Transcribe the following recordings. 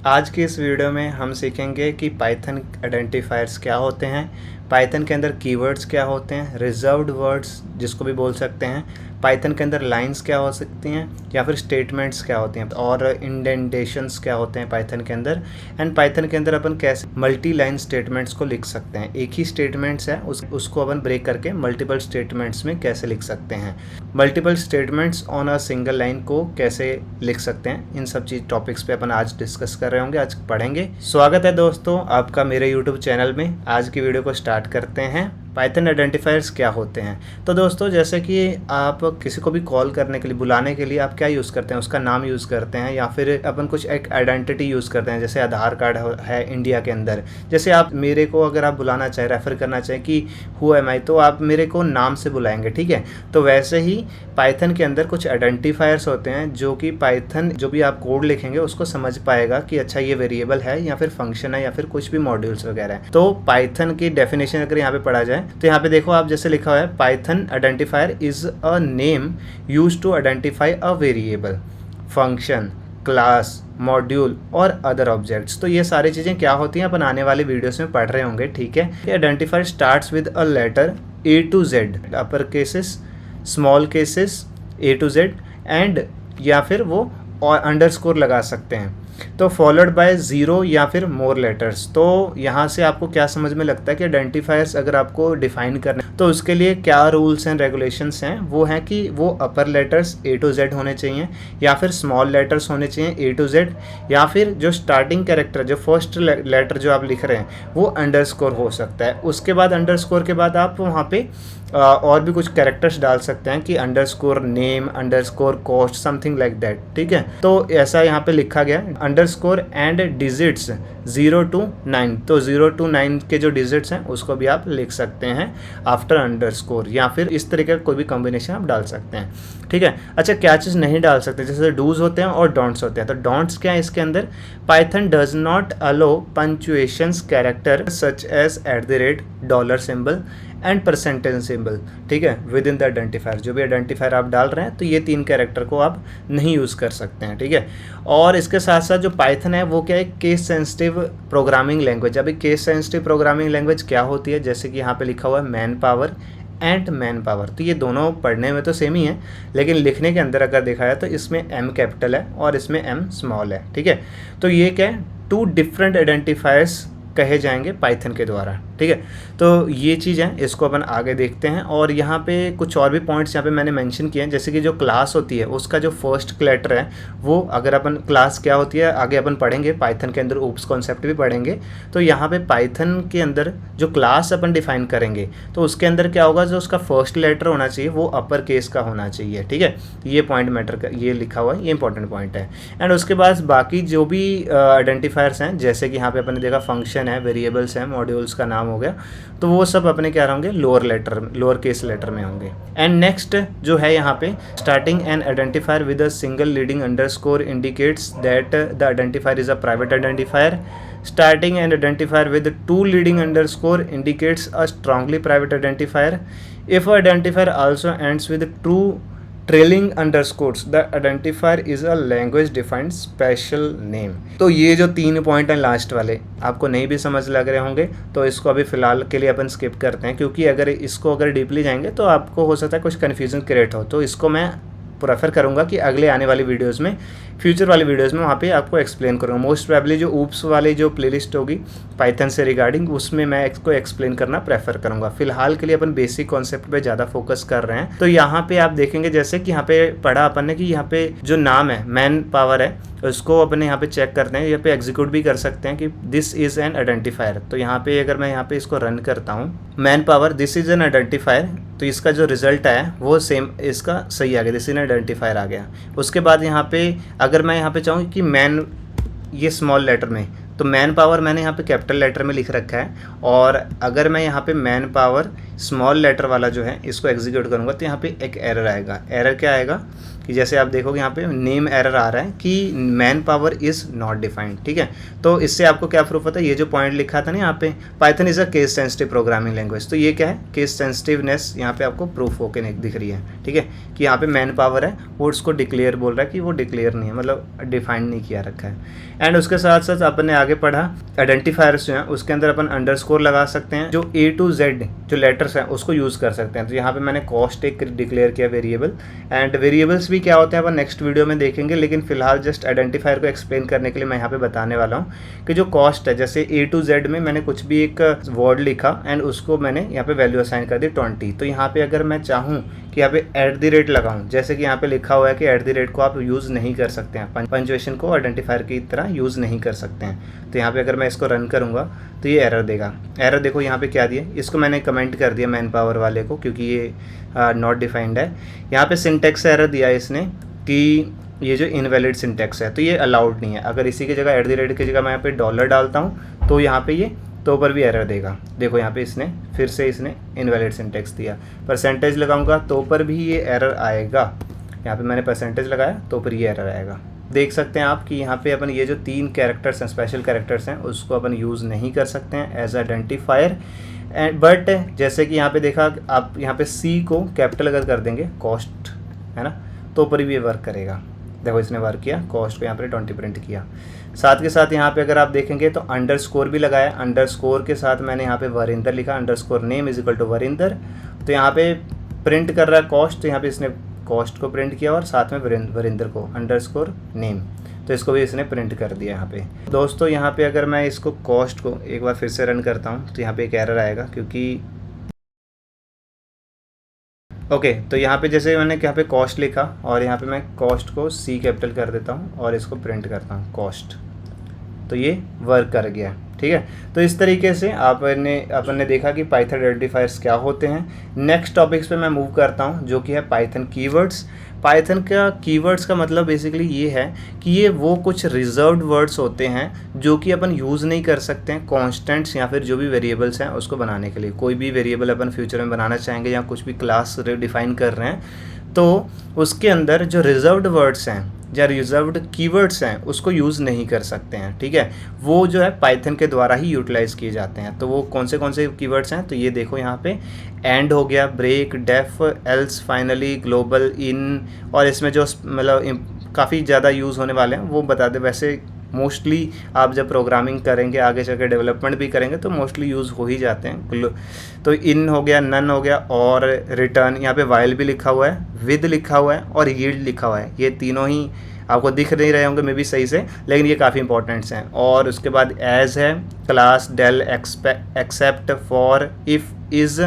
आज की इस वीडियो में हम सीखेंगे कि पाइथन आइडेंटिफायर्स क्या होते हैं, पाइथन के अंदर कीवर्ड्स क्या होते हैं, रिजर्व्ड वर्ड्स जिसको भी बोल सकते हैं, पाइथन के अंदर लाइंस क्या हो सकती हैं या फिर स्टेटमेंट्स क्या होती हैं और इंडेंटेशंस क्या होते हैं पाइथन के अंदर। एंड पाइथन के अंदर अपन कैसे मल्टी लाइन स्टेटमेंट्स को लिख सकते हैं। एक ही स्टेटमेंट्स है उसको अपन ब्रेक करके मल्टीपल स्टेटमेंट्स में कैसे लिख सकते हैं, multiple statements on a single line को कैसे लिख सकते हैं। इन सब चीज टॉपिक्स पे अपन आज डिस्कस कर रहे होंगे, आज पढ़ेंगे। स्वागत है दोस्तों आपका मेरे यूट्यूब चैनल में। आज की वीडियो को स्टार्ट करते हैं। पाइथन आइडेंटिफायर्स क्या होते हैं। तो दोस्तों जैसे कि आप किसी को भी कॉल करने के लिए, बुलाने के लिए आप क्या यूज़ करते हैं, उसका नाम यूज़ करते हैं या फिर अपन कुछ एक आइडेंटिटी यूज़ करते हैं। जैसे आधार कार्ड है इंडिया के अंदर, जैसे आप मेरे को अगर आप बुलाना चाहें, रेफ़र करना चाहें कि हु एम आई, तो आप मेरे को नाम से बुलाएंगे, ठीक है। तो वैसे ही पाइथन के अंदर कुछ आइडेंटिफायर्स होते हैं जो कि पाइथन जो भी आप कोड लिखेंगे उसको समझ पाएगा कि अच्छा ये वेरिएबल है या फिर फंक्शन है या फिर कुछ भी मॉड्यूल्स वगैरह है। तो पाइथन की डेफिनेशन अगर यहाँ पे पढ़ा जाए तो यहाँ पे देखो आप, जैसे लिखा हुआ है Python identifier is a name used to identify a variable, function, class, module और अदर ऑब्जेक्ट्स। तो ये सारी चीज़ें क्या होती हैं अपन आने वाले वीडियोस में पढ़ रहे होंगे, ठीक है। Identifier starts with a letter A to Z, upper cases, small cases, A to Z and या फिर वो और अंडरस्कोर लगा सकते हैं। तो फॉलोड बाय ज़ीरो या फिर मोर लेटर्स। तो यहाँ से आपको क्या समझ में लगता है कि आइडेंटिफायर्स अगर आपको डिफाइन करने तो उसके लिए क्या रूल्स एंड रेगुलेशंस हैं। वो हैं कि वो अपर लेटर्स ए टू जेड होने चाहिए या फिर स्मॉल लेटर्स होने चाहिए ए टू जेड, या फिर जो स्टार्टिंग कैरेक्टर, जो फर्स्ट लेटर जो आप लिख रहे हैं वो अंडरस्कोर हो सकता है। उसके बाद अंडरस्कोर के बाद आप वहाँ पे और भी कुछ कैरेक्टर्स डाल सकते हैं कि underscore name, underscore cost, something like that, ठीक है। तो ऐसा यहाँ पे लिखा गया अंडरस्कोर एंड डिजिट्स 0 to 9। तो 0 to 9 के जो डिजिट्स हैं उसको भी आप लिख सकते हैं आफ्टर अंडरस्कोर, या फिर इस तरीके का कोई भी कॉम्बिनेशन आप डाल सकते हैं, ठीक है। अच्छा, क्या चीज़ नहीं डाल सकते, जैसे डूज होते हैं और डोंट्स होते हैं। तो डोंट्स क्या है इसके अंदर, Python does not allow punctuations character such as $, symbol and percentage symbol, ठीक है, विद इन द आइडेंटिफायर। जो भी आइडेंटिफायर आप डाल रहे हैं तो ये 3 कैरेक्टर को आप नहीं यूज़ कर सकते हैं, ठीक है। और इसके साथ साथ जो पाइथन है वो क्या है, केस सेंसिटिव प्रोग्रामिंग लैंग्वेज। अभी केस सेंसिटिव प्रोग्रामिंग लैंग्वेज क्या होती है, जैसे कि यहाँ पे लिखा हुआ है man power and man power. तो ये दोनों पढ़ने में तो सेम ही है, लेकिन लिखने के अंदर अगर देखा जाए तो इसमें एम कैपिटल है और इसमें एम स्मॉल है, ठीक है। तो ये क्या है, 2 डिफरेंट आइडेंटिफायर्स कहे जाएंगे पाइथन के द्वारा, ठीक है। तो ये चीज़ है, इसको अपन आगे देखते हैं। और यहाँ पे कुछ और भी पॉइंट्स यहाँ पे मैंने मेंशन किए हैं, जैसे कि जो क्लास होती है उसका जो फर्स्ट लेटर है वो, अगर अपन क्लास क्या होती है आगे अपन पढ़ेंगे, पाइथन के अंदर ऊप्स कॉन्सेप्ट भी पढ़ेंगे। तो यहाँ पे पाइथन के अंदर जो क्लास अपन डिफाइन करेंगे तो उसके अंदर क्या होगा, जो उसका फर्स्ट लेटर होना चाहिए वो अपर केस का होना चाहिए, ठीक है। ये पॉइंट मैटर का, ये लिखा हुआ है, ये इंपॉर्टेंट पॉइंट है। एंड उसके बाद बाकी जो भी आइडेंटिफायर्स हैं, जैसे कि यहाँ पे अपन ने देखा फंक्शन है, वेरिएबल्स हैं, मॉड्यूल्स का नाम हो गया, तो वो सब अपने क्या होंगे, लोअर केस लेटर में होंगे। एंड नेक्स्ट जो है यहाँ पे, starting N identifier with a single leading underscore indicates that the identifier is a private identifier. Starting an identifier with 2 leading underscore indicates a strongly private identifier. If a identifier also ends with 2 trailing underscores, the identifier is a language defined special name. तो ये जो 3 point हैं last वाले आपको नहीं भी समझ लग रहे होंगे, तो इसको अभी फिलहाल के लिए अपन स्किप करते हैं, क्योंकि अगर डीपली जाएंगे तो आपको हो सकता है कुछ कन्फ्यूजन क्रिएट हो। तो इसको मैं प्रेफर करूंगा कि अगले आने वाली वीडियोस में, फ्यूचर वाली वीडियोस में वहाँ पे आपको एक्सप्लेन करूँगा। मोस्ट प्रोबेबली जो ऊप्स वाली जो प्लेलिस्ट होगी पाइथन से रिगार्डिंग, उसमें मैं इसको एक्सप्लेन करना प्रेफर करूँगा। फिलहाल के लिए अपन बेसिक कॉन्सेप्ट पे ज़्यादा फोकस कर रहे हैं। तो यहाँ पे आप देखेंगे, जैसे कि यहाँ पे पढ़ा अपन ने कि यहाँ पे जो नाम है मैन पावर है, उसको अपने यहाँ पे चेक करते हैं, यहाँ पे एग्जीक्यूट भी कर सकते हैं कि दिस इज एन आइडेंटिफायर। तो यहाँ पे अगर मैं यहाँ पे इसको रन करता हूँ, man power this is an identifier, तो इसका जो रिजल्ट आया वो सेम इसका सही आ गया, दिस इज एन आइडेंटिफायर आ गया। उसके बाद यहाँ पे अगर मैं यहाँ पे चाहूँ कि मैन, ये स्मॉल लेटर में, तो मैन पावर मैंने यहाँ पे कैपिटल लेटर में लिख रखा है, और अगर मैं यहाँ पे मैन पावर स्मॉल लेटर वाला जो है इसको एग्जीक्यूट करूँगा तो यहाँ पे एक एरर आएगा। एरर क्या आएगा कि जैसे आप देखोगे यहाँ पे नेम एरर आ रहा है कि man power is not defined, ठीक है। तो इससे आपको क्या प्रूफ होता है, ये जो पॉइंट लिखा था ना यहाँ पे, Python is a case sensitive programming language, तो ये क्या है, केस सेंसिटिवनेस यहाँ पे आपको प्रूफ होकर दिख रही है, ठीक है, कि यहाँ पे मैन पावर है वो उसको डिक्लेयर बोल रहा है कि वो डिक्लेयर नहीं है, मतलब डिफाइंड नहीं किया रखा है। एंड उसके साथ साथ अपन ने आगे पढ़ा आइडेंटिफायर्स जो हैं उसके अंदर अपन अंडरस्कोर लगा सकते हैं, जो A to Z जो लेटर्स हैं उसको यूज़ कर सकते हैं। तो यहाँ पे मैंने कॉस्ट एक डिक्लेयर किया वेरिएबल, एंड वेरिएबल्स भी क्या होते हैं अपन नेक्स्ट वीडियो में देखेंगे, लेकिन फिलहाल जस्ट आइडेंटिफायर को एक्सप्लेन करने के लिए मैं यहाँ पे बताने वाला हूँ कि जो कॉस्ट है, जैसे A to Z में मैंने कुछ भी एक वर्ड लिखा एंड उसको मैंने यहाँ पे वैल्यू असाइन कर दी 20। तो यहाँ पे अगर मैं चाहूँ कि यहाँ पे @ लगाऊं, जैसे कि यहाँ पे लिखा हुआ है कि @ को आप यूज़ नहीं कर सकते हैं, पंचुएशन को आइडेंटिफायर की तरह यूज़ नहीं कर सकते हैं। तो यहाँ पे अगर मैं इसको रन करूँगा तो ये एरर देगा। एरर देखो यहाँ पे क्या दिया, इसको मैंने कमेंट कर दिया मैन पावर वाले को क्योंकि ये नॉट डिफाइंड है। यहाँ पे सिंटेक्स एरर दिया है इसने कि ये जो इनवैलिड सिंटेक्स है तो ये अलाउड नहीं है। अगर इसी की जगह @ की जगह मैं यहाँ पे डॉलर डालता हूँ तो यहाँ पे ये तो पर भी एरर देगा। देखो यहाँ पे इसने फिर से इसने इनवैलिड सिंटेक्स दिया। परसेंटेज लगाऊंगा तो पर भी ये एरर आएगा। यहाँ पे मैंने परसेंटेज लगाया तो पर ये एरर आएगा। देख सकते हैं आप कि यहाँ पे अपन ये जो 3 कैरेक्टर्स हैं, स्पेशल कैरेक्टर्स हैं, उसको अपन यूज़ नहीं कर सकते हैं एज आइडेंटिफायर। एंड बट जैसे कि यहाँ पे देखा, आप यहाँ पे C को कैपिटल अगर कर देंगे, कॉस्ट है ना, तो पर भी ये वर्क करेगा। देखो इसने वर्क किया, कॉस्ट को यहाँ पे 20 प्रिंट किया। साथ के साथ यहाँ पे अगर आप देखेंगे तो अंडरस्कोर भी लगाया। अंडरस्कोर के साथ मैंने यहाँ पे वरिंदर लिखा, underscore name is equal to Varinder. तो यहाँ पे प्रिंट कर रहा है कॉस्ट, तो यहाँ पे इसने कॉस्ट को प्रिंट किया और साथ में वरिंदर को अंडरस्कोर नेम, तो इसको भी इसने प्रिंट कर दिया यहाँ पे। दोस्तों यहाँ पे अगर मैं इसको कॉस्ट को एक बार फिर से रन करता हूँ तो यहाँ पे एक एरर आएगा क्योंकि ओके तो यहाँ पे जैसे मैंने यहाँ पे कॉस्ट लिखा और यहाँ पे मैं कॉस्ट को C कैपिटल कर देता हूँ और इसको प्रिंट करता हूँ कॉस्ट, तो ये वर्क कर गया, ठीक है। तो इस तरीके से अपन ने देखा कि पाइथन आइडेंटिफायर्स क्या होते हैं। नेक्स्ट टॉपिक्स पे मैं मूव करता हूँ जो कि है पाइथन कीवर्ड्स। पाइथन का कीवर्ड्स का मतलब बेसिकली ये है कि ये वो कुछ रिजर्व्ड वर्ड्स होते हैं जो कि अपन यूज़ नहीं कर सकते हैं कॉन्स्टेंट्स या फिर जो भी वेरिएबल्स हैं उसको बनाने के लिए। कोई भी वेरिएबल अपन फ्यूचर में बनाना चाहेंगे या कुछ भी क्लास डिफाइन कर रहे हैं तो उसके अंदर जो रिजर्व्ड वर्ड्स हैं या रिजर्व्ड कीवर्ड्स हैं उसको यूज़ नहीं कर सकते हैं, ठीक है। वो जो है पाइथन के द्वारा ही यूटिलाइज़ किए जाते हैं। तो वो कौन से कीवर्ड्स हैं, तो ये देखो यहाँ पे एंड हो गया, break, deaf, else, finally, global, in, और इसमें जो मतलब काफ़ी ज़्यादा यूज़ होने वाले हैं वो बता दें। वैसे मोस्टली आप जब प्रोग्रामिंग करेंगे, आगे चल के डेवलपमेंट भी करेंगे तो मोस्टली यूज़ हो ही जाते हैं। तो इन हो गया, नन हो गया और रिटर्न। यहाँ पे वाइल भी लिखा हुआ है, विद लिखा हुआ है और यील्ड लिखा हुआ है। ये तीनों ही आपको दिख नहीं रहे होंगे मे बी सही से, लेकिन ये काफ़ी इंपॉर्टेंट्स हैं। और उसके बाद एज है, class, del, except, for, if, is,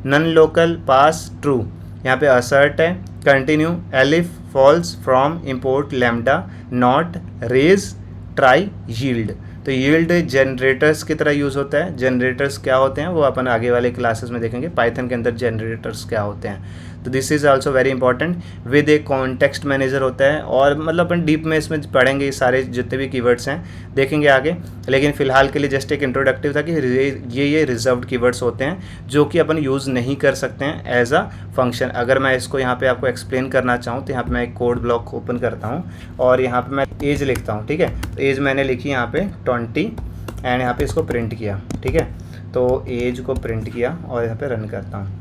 nonlocal, pass, true. यहाँ पे असर्ट है, continue, elif, false, from, import, lambda, not, raise, try, yield. तो यील्ड जनरेटर्स की तरह यूज़ होता है। जनरेटर्स क्या होते हैं वो अपन आगे वाले क्लासेस में देखेंगे, पाइथन के अंदर जनरेटर्स क्या होते हैं। तो this is also very important. With A context manager होता है, और मतलब अपन डीप में इसमें पढ़ेंगे, ये सारे जितने भी कीवर्ड्स हैं देखेंगे आगे, लेकिन फ़िलहाल के लिए जस्ट एक इंट्रोडक्टिव था कि ये रिजर्व्ड कीवर्ड्स होते हैं जो कि अपन यूज़ नहीं कर सकते हैं एज अ फंक्शन। अगर मैं इसको यहाँ पे आपको एक्सप्लेन करना चाहूँ तो यहाँ पे मैं एक कोड ब्लॉक ओपन करता हूँ और यहाँ पे मैं एज लिखता हूँ, ठीक है। तो एज मैंने लिखी यहाँ पे 20 एंड यहाँ पे इसको प्रिंट किया, ठीक है। तो एज को प्रिंट किया और यहाँ पे रन करता हूँ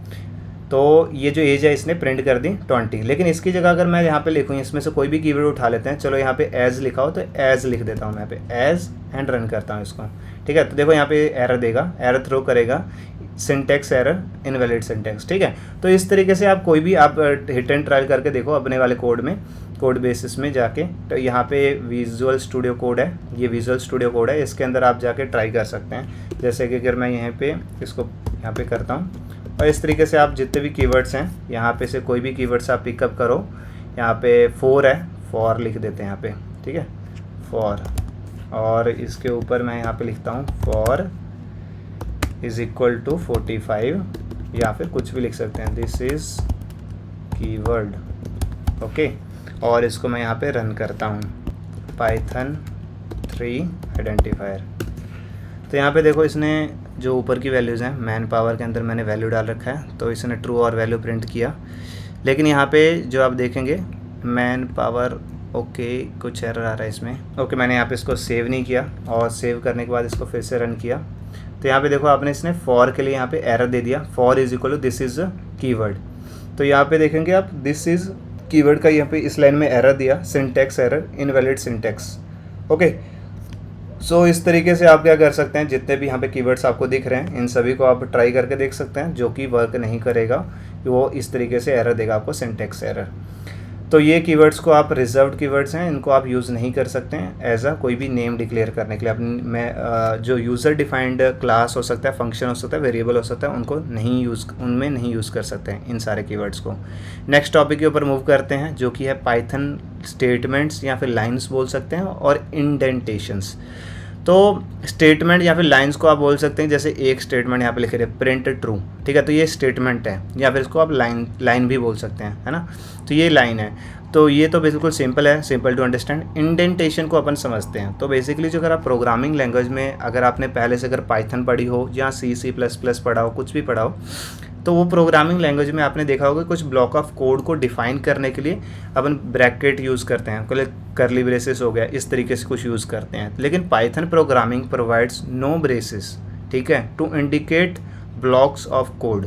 तो ये जो एज है इसने प्रिंट कर दी 20। लेकिन इसकी जगह अगर मैं यहाँ पे लिखूँ, इसमें से कोई भी कीवर्ड उठा लेते हैं, चलो यहाँ पे एज लिखा हो तो एज लिख देता हूँ मैं यहाँ पे एज एंड रन करता हूँ इसको, ठीक है। तो देखो यहाँ पे एरर देगा, एरर थ्रो करेगा, सिंटेक्स एरर, इनवैलिड सिंटेक्स, ठीक है। तो इस तरीके से आप कोई भी आप हिट एंड ट्रायल करके देखो अपने वाले कोड में, कोड बेसिस में जाके। तो यहाँ पे विजुअल स्टूडियो कोड है, ये विजुअल स्टूडियो कोड है, इसके अंदर आप जाके ट्राई कर सकते हैं। जैसे कि अगर मैं यहाँ पे इसको यहाँ पे करता हूँ और इस तरीके से आप जितने भी कीवर्ड्स हैं यहाँ पे से कोई भी कीवर्ड्स आप पिकअप करो। यहाँ पे फॉर है, फॉर लिख देते हैं यहाँ पे, ठीक है, फॉर। और इसके ऊपर मैं यहाँ पे लिखता हूँ फॉर इज़ इक्वल टू 45, या फिर कुछ भी लिख सकते हैं, दिस इज़ कीवर्ड, ओके। और इसको मैं यहाँ पे रन करता हूँ, पाइथन 3 आइडेंटिफायर। तो यहाँ पे देखो इसने जो ऊपर की वैल्यूज़ हैं, मैन पावर के अंदर मैंने वैल्यू डाल रखा है तो इसने ट्रू और वैल्यू प्रिंट किया। लेकिन यहाँ पे जो आप देखेंगे मैन पावर, ओके कुछ एरर आ रहा है इसमें। ओके मैंने यहाँ पे इसको सेव नहीं किया और सेव करने के बाद इसको फिर से रन किया तो यहाँ पे देखो आपने इसने फॉर के लिए यहाँ पे एरर दे दिया, for is equal to this is a keyword. तो यहाँ पे देखेंगे आप दिस इज़ कीवर्ड का यहाँ पे इस लाइन में एरर दिया, syntax error, invalid syntax. Okay so इस तरीके से आप क्या कर सकते हैं, जितने भी यहाँ पे कीवर्ड्स आपको दिख रहे हैं इन सभी को आप ट्राई करके देख सकते हैं। जो कि वर्क नहीं करेगा वो इस तरीके से एरर देगा आपको, सिंटैक्स एरर। तो ये कीवर्ड्स को आप रिजर्व्ड कीवर्ड्स हैं, इनको आप यूज़ नहीं कर सकते हैं एज अ कोई भी नेम डिक्लेयर करने के लिए। अपने में जो यूज़र डिफाइंड क्लास हो सकता है, फंक्शन हो सकता है, वेरिएबल हो सकता है, उनको नहीं उनमें नहीं यूज़ कर सकते हैं इन सारे कीवर्ड्स को। नेक्स्ट टॉपिक के ऊपर मूव करते हैं जो कि है पाइथन स्टेटमेंट्स या फिर लाइन्स बोल सकते हैं और इंडेंटेशंस। तो स्टेटमेंट या फिर लाइंस को आप बोल सकते हैं, जैसे एक स्टेटमेंट यहाँ पे लिखे रहे प्रिंट ट्रू, ठीक है, तो ये स्टेटमेंट है, या फिर इसको आप लाइन भी बोल सकते हैं, है ना। तो ये लाइन है, तो ये तो बिल्कुल सिंपल है, सिंपल टू अंडरस्टैंड। इंडेंटेशन को अपन समझते हैं। तो बेसिकली जो अगर आप प्रोग्रामिंग लैंग्वेज में अगर आपने पहले से अगर पाइथन पढ़ी हो या C++ पढ़ा हो, कुछ भी पढ़ा हो, तो वो प्रोग्रामिंग लैंग्वेज में आपने देखा होगा कुछ ब्लॉक ऑफ कोड को डिफाइन करने के लिए अपन ब्रैकेट यूज़ करते हैं, करली ब्रेसेस हो गया, इस तरीके से कुछ यूज़ करते हैं। लेकिन Python programming provides no braces, ठीक है, to indicate blocks of code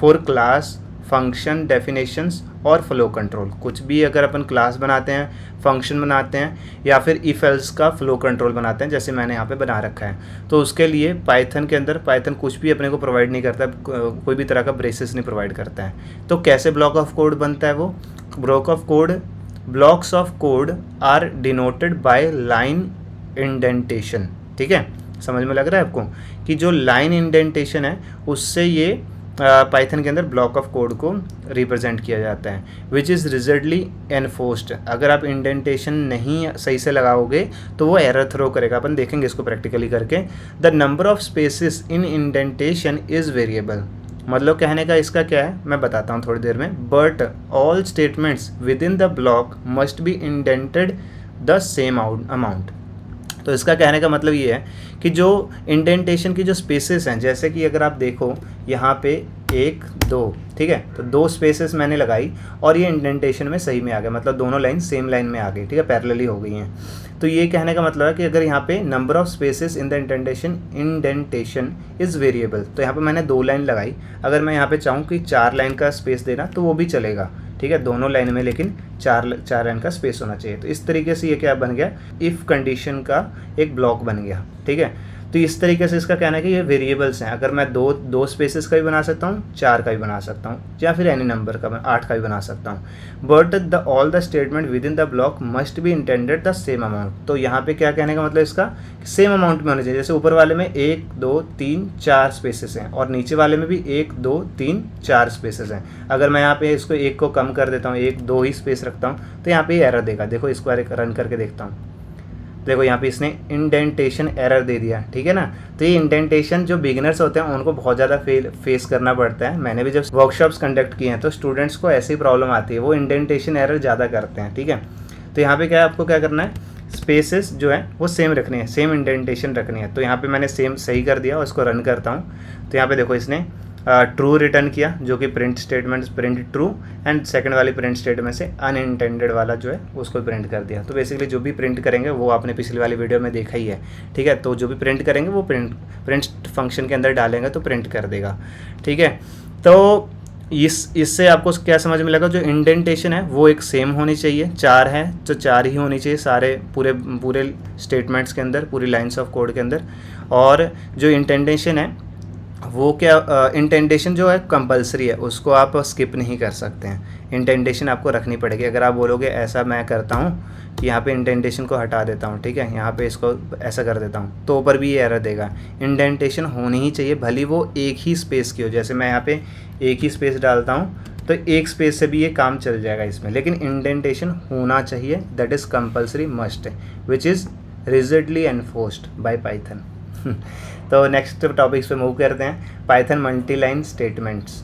for class, function, definitions और फ्लो कंट्रोल। कुछ भी अगर अपन क्लास बनाते हैं, फंक्शन बनाते हैं या फिर इफ एल्स का फ्लो कंट्रोल बनाते हैं, जैसे मैंने यहाँ पे बना रखा है, तो उसके लिए पाइथन के अंदर पाइथन कुछ भी अपने को प्रोवाइड नहीं करता, कोई भी तरह का ब्रेसेस नहीं प्रोवाइड करता है। तो कैसे ब्लॉक ऑफ कोड बनता है? वो blocks of code are denoted by line indentation, ठीक है। समझ में लग रहा है आपको कि जो लाइन इंडेंटेशन है उससे ये पाइथन के अंदर ब्लॉक ऑफ कोड को रिप्रेजेंट किया जाता है, विच इज़ रिजल्टली एनफोर्स्ड। अगर आप इंडेंटेशन नहीं सही से लगाओगे तो वो एरर थ्रो करेगा। अपन देखेंगे इसको प्रैक्टिकली करके। The number of spaces in indentation is variable. मतलब कहने का इसका क्या है मैं बताता हूँ थोड़ी देर में। But all statements with in the block must be indented the same amount. तो इसका कहने का मतलब ये है कि जो इंडेंटेशन की जो स्पेसेस हैं, जैसे कि अगर आप देखो यहाँ पे 1 2, ठीक है, तो 2 स्पेसेस मैंने लगाई और ये इंडेंटेशन में सही में आ गया, मतलब दोनों लाइन सेम लाइन में आ गई, ठीक है, पैरेलली हो गई हैं। तो ये कहने का मतलब है कि अगर यहाँ पे number of spaces in the indentation is variable, तो यहाँ पे मैंने 2 लाइन लगाई, अगर मैं यहाँ पे चाहूँ कि 4 लाइन का स्पेस देना तो वो भी चलेगा, ठीक है, दोनों लाइन में, लेकिन 4 लाइन का स्पेस होना चाहिए। तो इस तरीके से ये क्या बन गया, इफ़ कंडीशन का एक ब्लॉक बन गया, ठीक है। तो इस तरीके से इसका कहना है कि ये वेरिएबल्स हैं। अगर मैं दो स्पेसेस का भी बना सकता हूँ, 4 का भी बना सकता हूँ, या फिर एनी नंबर का 8 का भी बना सकता हूँ। But all the statement with in the block must be intended the same amount. तो यहाँ पे क्या कहने का मतलब इसका, सेम अमाउंट में होना चाहिए। जैसे ऊपर वाले में 1 2 3 4 स्पेसेस हैं और नीचे वाले में भी 1 2 3 4 स्पेसेस हैं। अगर मैं यहाँ पे इसको 1 को कम कर देता हूँ, 1 2 ही स्पेस रखता हूँ, तो यहाँ पे एरर देगा। देखो इसको रन करके देखता हूँ, देखो यहाँ पे इसने इंडेंटेशन एरर दे दिया, ठीक है ना। तो ये इंडेंटेशन जो बिगिनर्स होते हैं उनको बहुत ज़्यादा फेस करना पड़ता है। मैंने भी जब वर्कशॉप्स कंडक्ट किए हैं तो स्टूडेंट्स को ऐसी प्रॉब्लम आती है, वो इंडेंटेशन एरर ज़्यादा करते हैं, ठीक है। तो यहाँ पे क्या है, आपको क्या करना है, स्पेसेस जो है वो सेम रखनी है, सेम इंडेंटेशन रखनी है। तो यहाँ पे मैंने सेम सही कर दिया और इसको रन करता हूँ तो यहाँ पे देखो इसने ट्रू रिटर्न किया, जो कि print statement print true, and second वाली प्रिंट स्टेटमेंट से अनइंटेंडेड वाला जो है उसको प्रिंट कर दिया। तो बेसिकली जो भी प्रिंट करेंगे वो आपने पिछली वाली वीडियो में देखा ही है, ठीक है। तो जो भी प्रिंट करेंगे वो प्रिंट फंक्शन के अंदर डालेंगे तो प्रिंट कर देगा, ठीक है। तो इससे आपको क्या समझ में लगा, जो इंडेंटेशन है वो एक सेम होनी चाहिए, 4 है तो 4 ही होनी चाहिए सारे पूरे स्टेटमेंट्स के अंदर, पूरी लाइन्स ऑफ कोड के अंदर। और जो इंडेंटेशन है वो क्या, इंडेंटेशन जो है कंपलसरी है, उसको आप स्किप नहीं कर सकते हैं, इंडेंटेशन आपको रखनी पड़ेगी। अगर आप बोलोगे ऐसा मैं करता हूँ कि यहाँ पे इंडेंटेशन को हटा देता हूँ, ठीक है, यहाँ पे इसको ऐसा कर देता हूँ, तो ऊपर भी ये एरर देगा। इंडेंटेशन होनी ही चाहिए, भली वो एक ही स्पेस की हो। जैसे मैं यहाँ पे एक ही स्पेस डालता हूँ तो एक स्पेस से भी ये काम चल जाएगा इसमें, लेकिन इंडेंटेशन होना चाहिए, that is compulsory must, which is rigidly enforced bye Python. तो नेक्स्ट टॉपिक्स पे मूव करते हैं, Python multi line statements.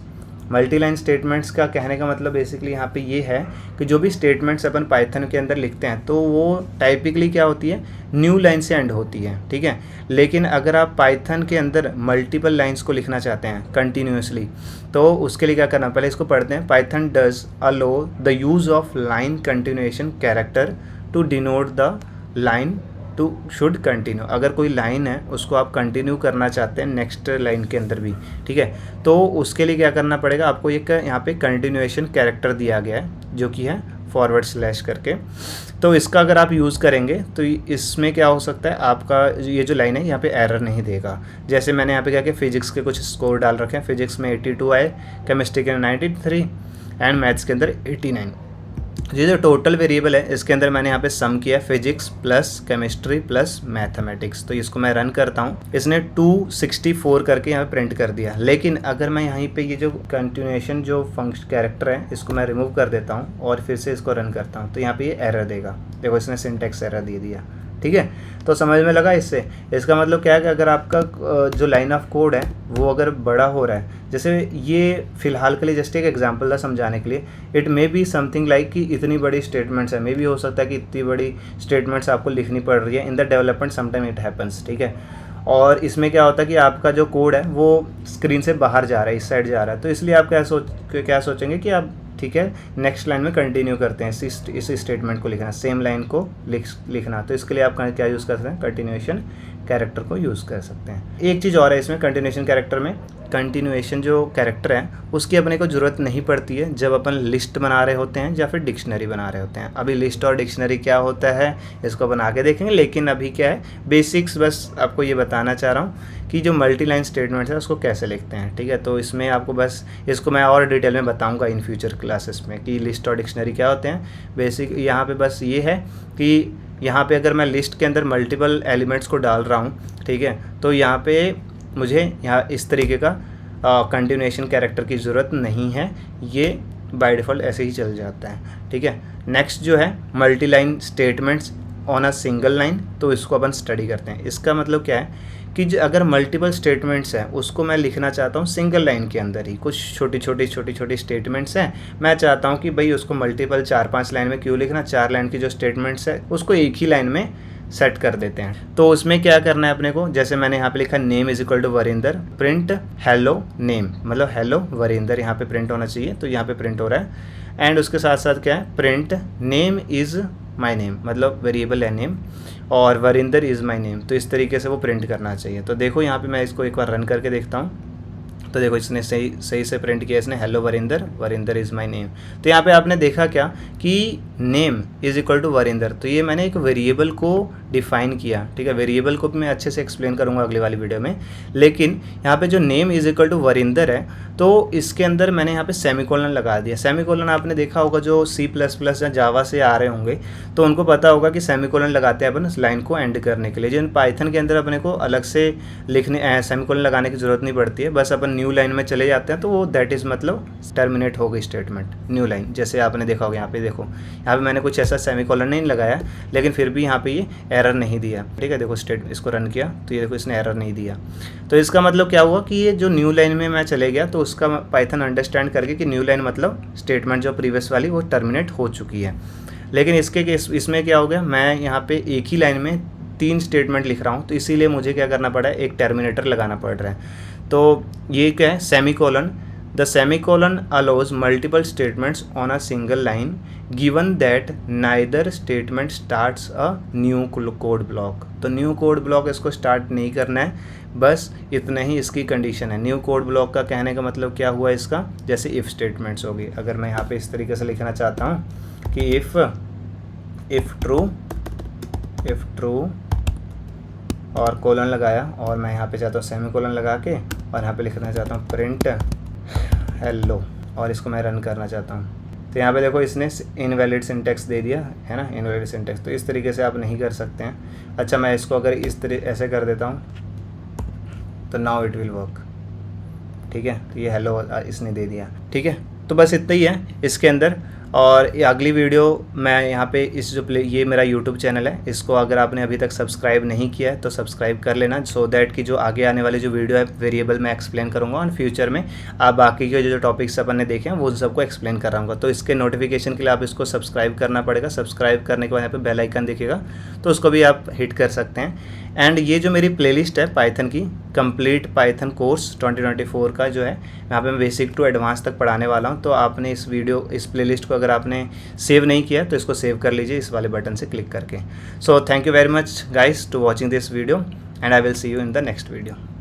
Multi line statements का कहने का मतलब बेसिकली यहाँ पे ये है कि जो भी स्टेटमेंट्स अपन पाइथन के अंदर लिखते हैं तो वो टाइपिकली क्या होती है, न्यू लाइन से एंड होती है, ठीक है। लेकिन अगर आप पाइथन के अंदर मल्टीपल लाइन्स को लिखना चाहते हैं कंटिन्यूसली, तो उसके लिए क्या करना, पहले इसको पढ़ते हैं। Python does allow the use of line continuation character to denote the line to should continue. अगर कोई लाइन है उसको आप कंटिन्यू करना चाहते हैं नेक्स्ट लाइन के अंदर भी, ठीक है, तो उसके लिए क्या करना पड़ेगा आपको, एक यहाँ पे कंटिन्यूएशन कैरेक्टर दिया गया है जो कि है फॉरवर्ड स्लैश करके। तो इसका अगर आप यूज़ करेंगे तो इसमें क्या हो सकता है, आपका ये जो लाइन है यहाँ पे एरर नहीं देगा। जैसे मैंने यहाँ पे क्या किया, फिजिक्स के कुछ स्कोर डाल रखे हैं। फिजिक्स में 82 आए, केमिस्ट्री के 93 एंड मैथ्स के अंदर 89। ये जो टोटल वेरिएबल है इसके अंदर मैंने यहाँ पे सम किया, physics plus chemistry plus mathematics. तो इसको मैं रन करता हूँ, इसने 264 करके यहाँ पे प्रिंट कर दिया। लेकिन अगर मैं यहाँ पे ये जो कंटिन्यूएशन जो फंक्शन कैरेक्टर है इसको मैं रिमूव कर देता हूँ और फिर से इसको रन करता हूँ, तो यहाँ पे ये एरर देगा। देखो इसने सिंटैक्स एरर दे दिया, ठीक है। तो समझ में लगा इससे। इसका मतलब क्या है कि अगर आपका जो लाइन ऑफ कोड है वो अगर बड़ा हो रहा है, जैसे ये फ़िलहाल के लिए जस्ट एक एग्जांपल था समझाने के लिए, it may be something like कि इतनी बड़ी स्टेटमेंट्स है, मे भी हो सकता है कि इतनी बड़ी स्टेटमेंट्स आपको लिखनी पड़ रही है। In the development sometime it happens, ठीक है। और इसमें क्या होता है कि आपका जो कोड है वो स्क्रीन से बाहर जा रहा है, इस साइड जा रहा है, तो इसलिए आप क्या सोचेंगे कि आप ठीक है नेक्स्ट लाइन में कंटिन्यू करते हैं इस स्टेटमेंट को लिखना, सेम लाइन को लिखना। तो इसके लिए आप क्या यूज़ कर सकते हैं, कंटिन्यूएशन कैरेक्टर को यूज़ कर सकते हैं। एक चीज़ और है इसमें, कंटिन्यूएशन कैरेक्टर में, कंटिन्यूएशन जो कैरेक्टर है उसकी अपने को ज़रूरत नहीं पड़ती है जब अपन लिस्ट बना रहे होते हैं या फिर डिक्शनरी बना रहे होते हैं। अभी लिस्ट और डिक्शनरी क्या होता है इसको अपन आगे देखेंगे, लेकिन अभी क्या है बेसिक्स बस आपको ये बताना चाह रहा हूँ कि जो मल्टी लाइन स्टेटमेंट्स है उसको कैसे लिखते हैं, ठीक है। तो इसमें आपको बस इसको मैं और डिटेल में बताऊँगा इन फ्यूचर क्लासेस में कि लिस्ट और डिक्शनरी क्या होते हैं। बेसिक यहाँ पर बस ये है कि यहाँ पे अगर मैं लिस्ट के अंदर मल्टीपल एलिमेंट्स को डाल रहा हूँ, ठीक है, तो यहाँ पे मुझे यहाँ इस तरीके का कंटिन्यूएशन कैरेक्टर की ज़रूरत नहीं है, ये बाय डिफ़ॉल्ट ऐसे ही चल जाता है, ठीक है। नेक्स्ट जो है multi line statements on a single line, तो इसको अपन स्टडी करते हैं। इसका मतलब क्या है कि अगर मल्टीपल स्टेटमेंट्स हैं उसको मैं लिखना चाहता हूँ सिंगल लाइन के अंदर ही, कुछ छोटी छोटी स्टेटमेंट्स हैं, मैं चाहता हूँ कि भाई उसको मल्टीपल 4-5 लाइन में क्यों लिखना, 4 लाइन की जो स्टेटमेंट्स है उसको एक ही लाइन में सेट कर देते हैं। तो उसमें क्या करना है अपने को, जैसे मैंने यहाँ पे लिखा name is equal to Varinder, print hello name, मतलब हेलो वरिंदर यहाँ पे प्रिंट होना चाहिए, तो यहाँ पे प्रिंट हो रहा है। एंड उसके साथ साथ क्या है, print name is my name, मतलब वेरिएबल है नेम, और वरिंदर इज़ माई नेम, तो इस तरीके से वो प्रिंट करना चाहिए। तो देखो यहाँ पे मैं इसको एक बार रन करके देखता हूँ, तो देखो इसने सही से प्रिंट किया इसने, hello Varinder, Varinder is my name. तो यहाँ पे आपने देखा क्या कि name is equal to Varinder, तो ये मैंने एक वेरिएबल को डिफ़ाइन किया, ठीक है। वेरिएबल को भी मैं अच्छे से एक्सप्लेन करूँगा अगली वाली वीडियो में, लेकिन यहाँ पे जो name is equal to Varinder है तो इसके अंदर मैंने यहाँ पे सेमीकोलन लगा दिया। सेमीकोलन आपने देखा होगा जो C++ या जावा से आ रहे होंगे तो उनको पता होगा कि सेमीकोलन लगाते हैं अपन उस लाइन को एंड करने के लिए। जिन पाइथन के अंदर अपने को अलग से लिखने सेमीकोलन लगाने की ज़रूरत नहीं पड़ती है, बस अपन न्यू लाइन में चले जाते हैं तो वो दैट इज़ मतलब टर्मिनेट हो गई स्टेटमेंट, न्यू लाइन। जैसे आपने देखा होगा यहाँ पे देखो, यहाँ पे मैंने कुछ ऐसा सेमीकोलन नहीं लगाया लेकिन फिर भी यहाँ पे ये एरर नहीं दिया, ठीक है। देखो इसको रन किया तो ये देखो इसने एरर नहीं दिया। तो इसका मतलब क्या हुआ कि ये जो न्यू लाइन में मैं चले गया तो उसका पाइथन अंडरस्टैंड करके कि न्यू लाइन मतलब स्टेटमेंट जो प्रीवियस वाली वो टर्मिनेट हो चुकी है। लेकिन इसमें क्या हो गया, मैं यहाँ पे एक ही लाइन में 3 स्टेटमेंट लिख रहा हूँ, तो इसीलिए मुझे क्या करना पड़ा है, एक टर्मिनेटर लगाना पड़ रहा है। तो ये क्या है, semicolon, the semicolon allows multiple statements on a single line given that neither statement starts a new code block. तो न्यू कोड ब्लॉक इसको स्टार्ट नहीं करना है, बस इतना ही इसकी कंडीशन है। न्यू कोड ब्लॉक का कहने का मतलब क्या हुआ इसका, जैसे इफ़ स्टेटमेंट्स होगी। अगर मैं यहाँ पे इस तरीके से लिखना चाहता हूँ कि इफ़ ट्रू और कोलन लगाया, और मैं यहाँ पे चाहता हूँ सेमीकोलन लगा के, और यहाँ पे लिखना चाहता हूँ प्रिंट हेलो, और इसको मैं रन करना चाहता हूँ। तो यहाँ पे देखो इसने इनवैलिड सिंटैक्स दे दिया है ना, इनवैलिड सिंटैक्स। तो इस तरीके से आप नहीं कर सकते हैं। अच्छा मैं इसको अगर ऐसे कर देता हूँ तो नाउ इट विल वर्क, ठीक है। तो ये हेलो इसने दे दिया, ठीक है। तो बस इतना ही है इसके अंदर। और ये अगली वीडियो मैं यहाँ पे इस जो ये मेरा यूट्यूब चैनल है, इसको अगर आपने अभी तक सब्सक्राइब नहीं किया है तो सब्सक्राइब कर लेना, सो दैट कि जो आगे आने वाले जो वीडियो है वेरिएबल मैं एक्सप्लेन करूँगा और फ्यूचर में आप बाकी के जो टॉपिक्स अपन ने देखे हैं वो सबको एक्सप्लेन कर रहा हूँ। तो इसके नोटिफिकेशन के लिए आप इसको सब्सक्राइब करना पड़ेगा। सब्सक्राइब करने के बाद यहाँ पे बेल आइकन दिखेगा तो उसको भी आप हिट कर सकते हैं। एंड ये जो मेरी प्लेलिस्ट है पाइथन की, कंप्लीट पाइथन कोर्स 2024 का जो है, यहाँ पे मैं बेसिक टू एडवांस तक पढ़ाने वाला हूँ। तो आपने इस प्लेलिस्ट को अगर आपने सेव नहीं किया तो इसको सेव कर लीजिए इस वाले बटन से क्लिक करके। So thank you very much guys to watching this video and I will see you in the next video.